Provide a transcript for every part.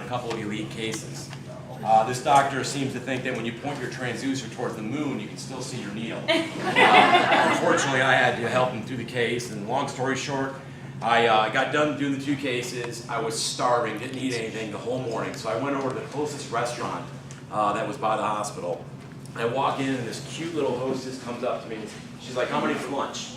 a couple of elite cases. This doctor seems to think that when you point your transducer towards the moon, you can still see your needle. Unfortunately, I had to help him through the case, and long story short, I got done doing the 2 cases. I was starving, didn't eat anything the whole morning, so I went over to the closest restaurant that was by the hospital. I walk in, and this cute little hostess comes up to me, and she's like, "How many for lunch?"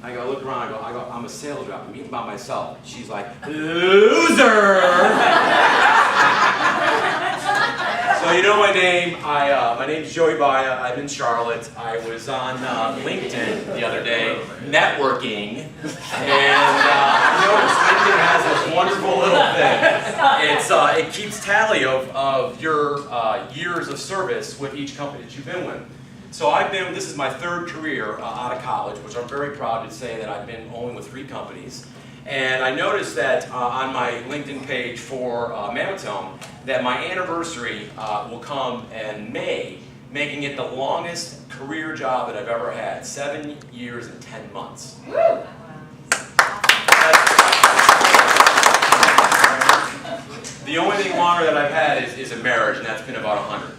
I go, look around, I go, "I'm a sales rep, I'm eating by myself." She's like, "Loser!" So you know my name. My name's Joey Baia. I'm in Charlotte. I was on LinkedIn the other day, networking, and I noticed LinkedIn has this wonderful little thing. It keeps tally of your years of service with each company that you've been with. So this is my 3rd career out of college, which I'm very proud to say that I've been only with 3 companies. And I noticed that on my LinkedIn page for Mojo, that my anniversary will come in May, making it the longest career job that I've ever had, 7 years and 10 months. The only thing longer that I've had is a marriage, and that's been about 100.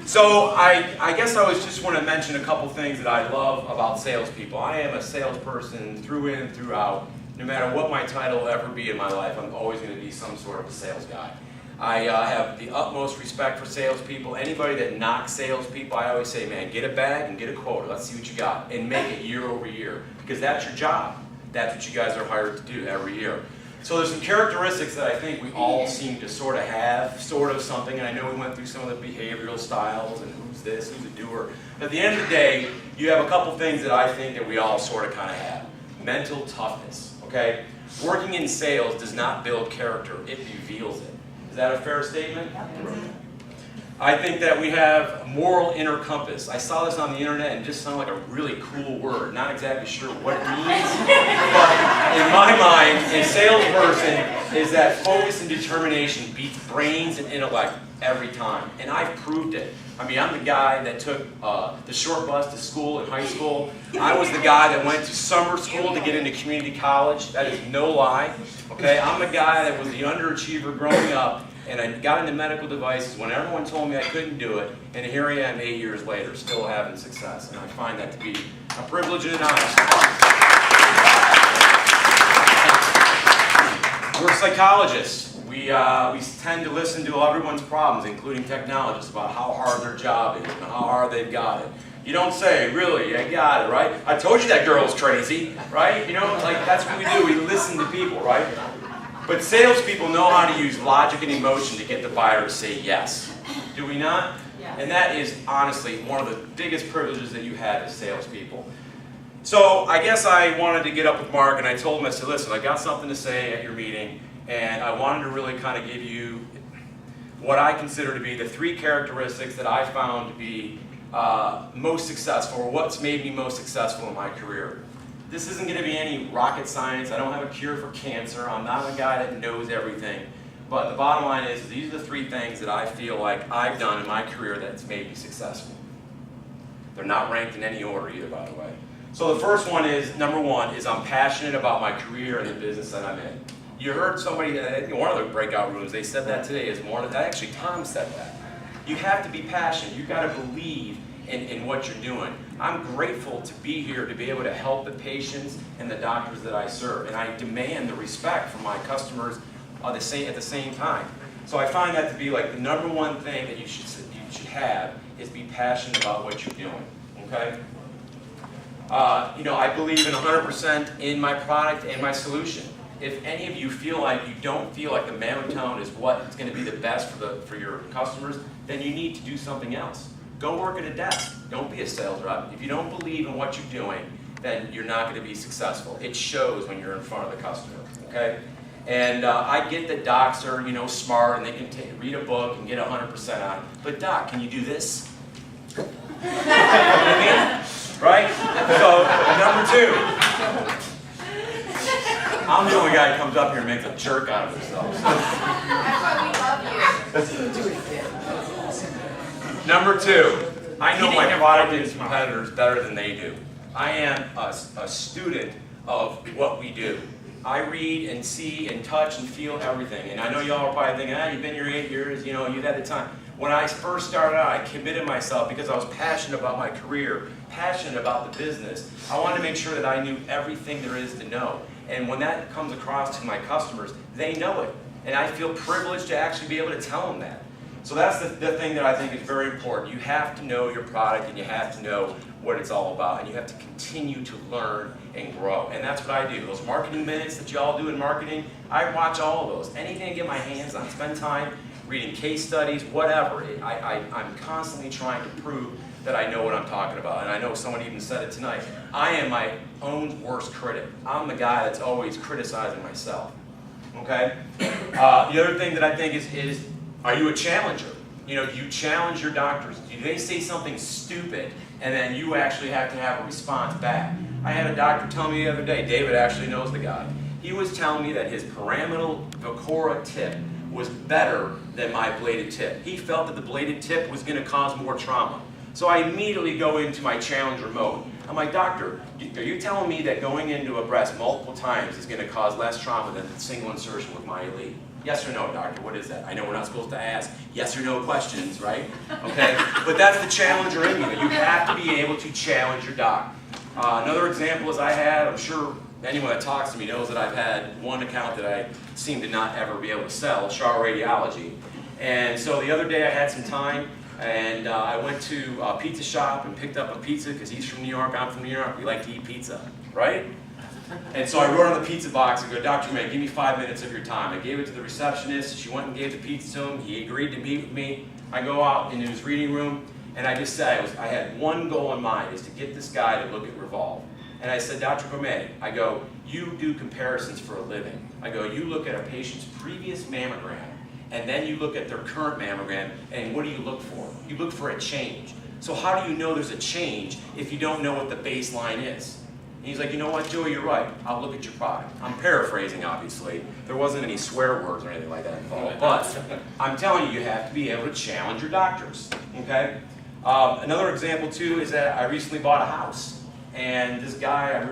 So I guess I just want to mention a couple things that I love about salespeople. I am a salesperson through in and throughout. No matter what my title will ever be in my life, I'm always going to be some sort of a sales guy. I have the utmost respect for salespeople. Anybody that knocks salespeople, I always say, man, get a bag and get a quota. Let's see what you got. And make it year over year. Because that's your job. That's what you guys are hired to do every year. So there's some characteristics that I think we all seem to sort of have, sort of something, and I know we went through some of the behavioral styles and who's this, who's a doer. But at the end of the day, you have a couple things that I think that we all sort of kind of have. Mental toughness, okay? Working in sales does not build character, it reveals it. Is that a fair statement? I think that we have moral inner compass. I saw this on the internet and it just sounded like a really cool word. Not exactly sure what it means, but in my mind, a salesperson is that focus and determination beats brains and intellect every time. And I've proved it. I mean, I'm the guy that took the short bus to school in high school. I was the guy that went to summer school to get into community college. That is no lie. Okay, I'm the guy that was the underachiever growing up. And I got into medical devices when everyone told me I couldn't do it, and here I am 8 years later, still having success. And I find that to be a privilege and an honor. We're psychologists. We tend to listen to everyone's problems, including technologists, about how hard their job is and how hard they've got it. You don't say, "Really, I got it," right? "I told you that girl was crazy," right? You know, like that's what we do. We listen to people, right? But salespeople know how to use logic and emotion to get the buyer to say yes. Do we not? Yeah. And that is honestly one of the biggest privileges that you have as salespeople. So I guess I wanted to get up with Mark and I told him, I said, "Listen, I got something to say at your meeting, and I wanted to really kind of give you what I consider to be the 3 characteristics that I found to be most successful, or what's made me most successful in my career." This isn't going to be any rocket science. I don't have a cure for cancer. I'm not a guy that knows everything. But the bottom line is, these are the 3 things that I feel like I've done in my career that's made me successful. They're not ranked in any order either, by the way. So the first one is, number 1, is I'm passionate about my career and the business that I'm in. You heard somebody in one of the breakout rooms, they said that today. Actually, Tom said that. You have to be passionate. You've got to believe in what you're doing. I'm grateful to be here to be able to help the patients and the doctors that I serve, and I demand the respect from my customers at the same time. So I find that to be like the number 1 thing that you should have is be passionate about what you're doing. Okay? You know, I believe in 100% in my product and my solution. If any of you feel like you don't feel like the Mojo is what's going to be the best for your customers, then you need to do something else. Go work at a desk. Don't be a sales rep. If you don't believe in what you're doing, then you're not going to be successful. It shows when you're in front of the customer. Okay? And I get that docs are, you know, smart and they can read a book and get 100% on it. But doc, can you do this? You know what I mean? Right? So, number 2. I'm the only guy who comes up here and makes a jerk out of himself. That's why we love you. Number 2, I know my product and competitors better than they do. I am a student of what we do. I read and see and touch and feel everything. And I know y'all are probably thinking, you've been here 8 years, you know, you've had the time. When I first started out, I committed myself because I was passionate about my career, passionate about the business. I wanted to make sure that I knew everything there is to know. And when that comes across to my customers, they know it. And I feel privileged to actually be able to tell them that. So that's the thing that I think is very important. You have to know your product and you have to know what it's all about, and you have to continue to learn and grow. And that's what I do. Those marketing minutes that y'all do in marketing, I watch all of those. Anything I get my hands on, spend time reading case studies, whatever. I'm constantly trying to prove that I know what I'm talking about. And I know someone even said it tonight. I am my own worst critic. I'm the guy that's always criticizing myself. Okay? The other thing that I think is are you a challenger? You know, you challenge your doctors. Do they say something stupid and then you actually have to have a response back? I had a doctor tell me the other day, David actually knows the guy. He was telling me that his pyramidal Vicora tip was better than my bladed tip. He felt that the bladed tip was going to cause more trauma. So I immediately go into my challenger mode. I'm like, doctor, are you telling me that going into a breast multiple times is going to cause less trauma than a single insertion with my elite? Yes or no, doctor? What is that? I know we're not supposed to ask yes or no questions, right? Okay? But that's the challenger in you. You have to be able to challenge your doc. Another example is I had, I'm sure anyone that talks to me knows that I've had one account that I seem to not ever be able to sell, Shar Radiology. And so the other day I had some time, and I went to a pizza shop and picked up a pizza because he's from New York, I'm from New York, we like to eat pizza, right? And so I wrote on the pizza box and go, Dr. May, give me 5 minutes of your time. I gave it to the receptionist. She went and gave the pizza to him. He agreed to meet with me. I go out into his reading room, and I just said, I had one goal in mind, is to get this guy to look at Revolve. And I said, Dr. Gourmet, I go, you do comparisons for a living. I go, you look at a patient's previous mammogram, and then you look at their current mammogram, and what do you look for? You look for a change. So how do you know there's a change if you don't know what the baseline is? And he's like, you know what, Joey, you're right. I'll look at your product. I'm paraphrasing, obviously. There wasn't any swear words or anything like that involved. But I'm telling you, you have to be able to challenge your doctors. Okay? Another example, too, is that I recently bought a house. And this guy,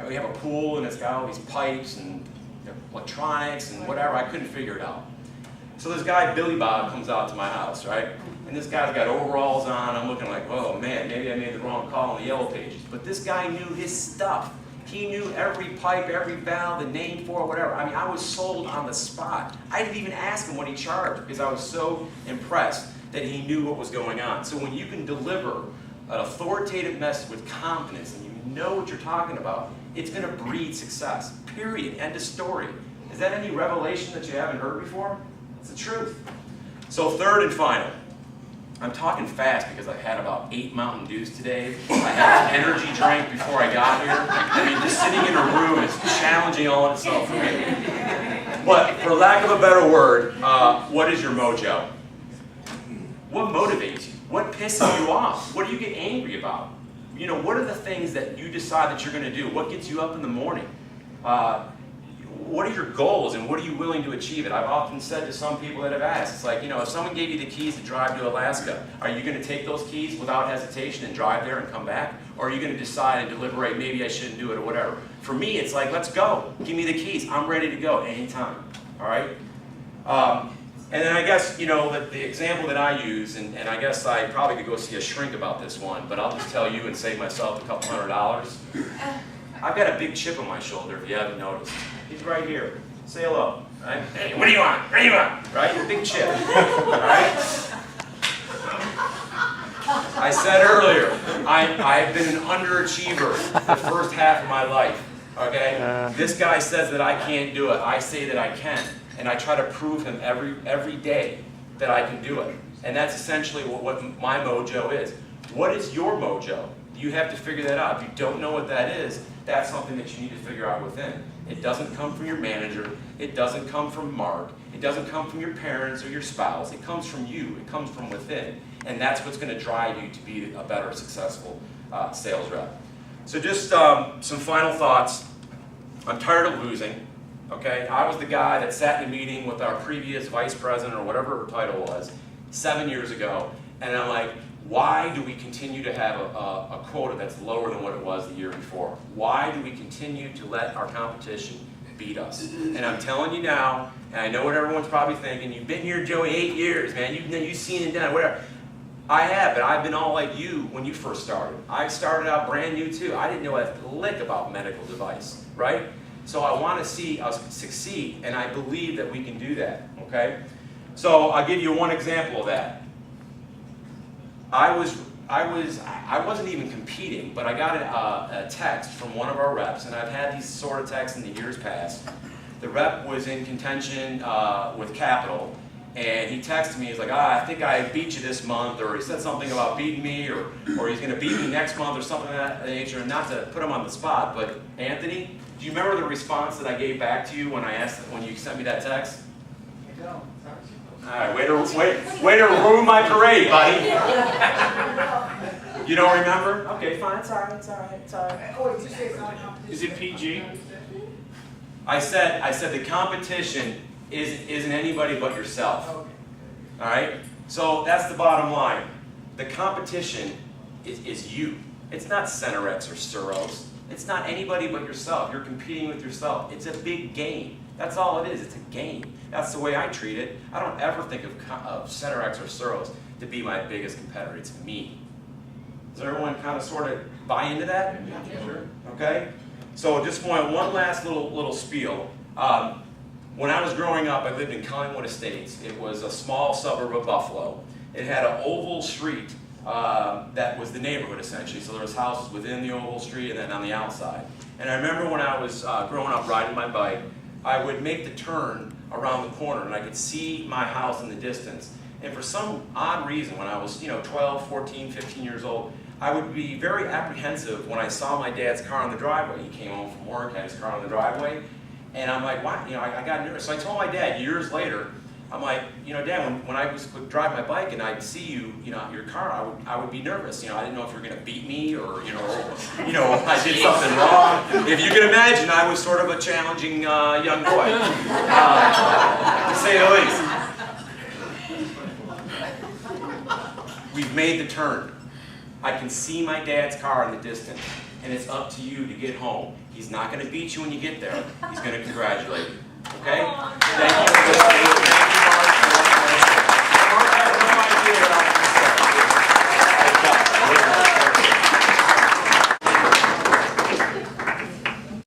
we have a pool, and it's got all these pipes and electronics and whatever. I couldn't figure it out. So this guy, Billy Bob, comes out to my house, right? And this guy's got overalls on. I'm looking like, oh man, maybe I made the wrong call on the yellow pages. But this guy knew his stuff. He knew every pipe, every valve, the name for it, whatever. I mean, I was sold on the spot. I didn't even ask him what he charged because I was so impressed that he knew what was going on. So when you can deliver an authoritative message with confidence and you know what you're talking about, it's going to breed success. Period. End of story. Is that any revelation that you haven't heard before? It's the truth. So third and final. I'm talking fast because I had about 8 Mountain Dews today. I had an energy drink before I got here. I mean, just sitting in a room is challenging all in itself for me. But for lack of a better word, what is your mojo? What motivates you? What pisses you off? What do you get angry about? You know, what are the things that you decide that you're going to do? What gets you up in the morning? What are your goals and what are you willing to achieve it? I've often said to some people that have asked, it's like, you know, if someone gave you the keys to drive to Alaska, are you going to take those keys without hesitation and drive there and come back? Or are you going to decide and deliberate, maybe I shouldn't do it or whatever? For me, it's like, let's go. Give me the keys. I'm ready to go anytime. All right? And then I guess, you know, the example that I use, and I guess I probably could go see a shrink about this one, but I'll just tell you and save myself a couple $100. I've got a big chip on my shoulder, if you haven't noticed. He's right here. Say hello. Right? Hey, what do you want? What do you want? Right? A big chip. Right? I said earlier, I've been an underachiever the first half of my life. Okay? This guy says that I can't do it. I say that I can. And I try to prove him every day that I can do it. And that's essentially what my mojo is. What is your mojo? You have to figure that out. If you don't know what that is, that's something that you need to figure out within. It doesn't come from your manager. It doesn't come from Mark. It doesn't come from your parents or your spouse. It comes from you. It comes from within. And that's what's going to drive you to be a better, successful sales rep. So just some final thoughts. I'm tired of losing. Okay, I was the guy that sat in a meeting with our previous vice president or whatever her title was 7 years ago, and I'm like, why do we continue to have a quota that's lower than what it was the year before? Why do we continue to let our competition beat us. And I'm telling you now, and I know what everyone's probably thinking, you've been here, Joey, 8 years, man. You've seen it done, whatever. I have, but I've been all like you when you first started. I started out brand new too. I didn't know a lick about medical device, right? So I want to see us succeed, and I believe that we can do that, okay? So I'll give you one example of that. I wasn't even competing, but I got a text from one of our reps, and I've had these sort of texts in the years past. The rep was in contention with Capital, and he texted me, he's like, I think I beat you this month, or he said something about beating me, or he's going to beat me next month, or something of that nature. Not to put him on the spot, but Anthony, do you remember the response that I gave back to you when you sent me that text? I don't. All right, way to ruin my parade, buddy. You don't remember? Okay, fine, it's all right. Oh, did you say it's not a competition? Is it PG? I said the competition isn't anybody but yourself. Okay. All right? So that's the bottom line. The competition is you. It's not Cenerex or Suros. It's not anybody but yourself. You're competing with yourself. It's a big game. That's all it is. It's a game. That's the way I treat it. I don't ever think of Cenerex or Suros to be my biggest competitor. It's me. Does everyone kind of sort of buy into that? Yeah. Sure. Okay? So just one last little spiel. When I was growing up, I lived in Collingwood Estates. It was a small suburb of Buffalo. It had an oval street that was the neighborhood, essentially. So there was houses within the oval street and then on the outside. And I remember when I was growing up riding my bike, I would make the turn around the corner and I could see my house in the distance. And for some odd reason, when I was 12, 14, 15 years old, I would be very apprehensive when I saw my dad's car on the driveway. He came home from work, had his car on the driveway, and I'm like, why? I got nervous. So I told my dad years later, I'm like, Dad, when I would drive my bike and I'd see you, your car, I would be nervous. I didn't know if you were going to beat me or, I did something wrong. If you can imagine, I was sort of a challenging young boy, to say the least. We've made the turn. I can see my dad's car in the distance, and it's up to you to get home. He's not going to beat you when you get there. He's going to congratulate you. Okay? Thank you for listening.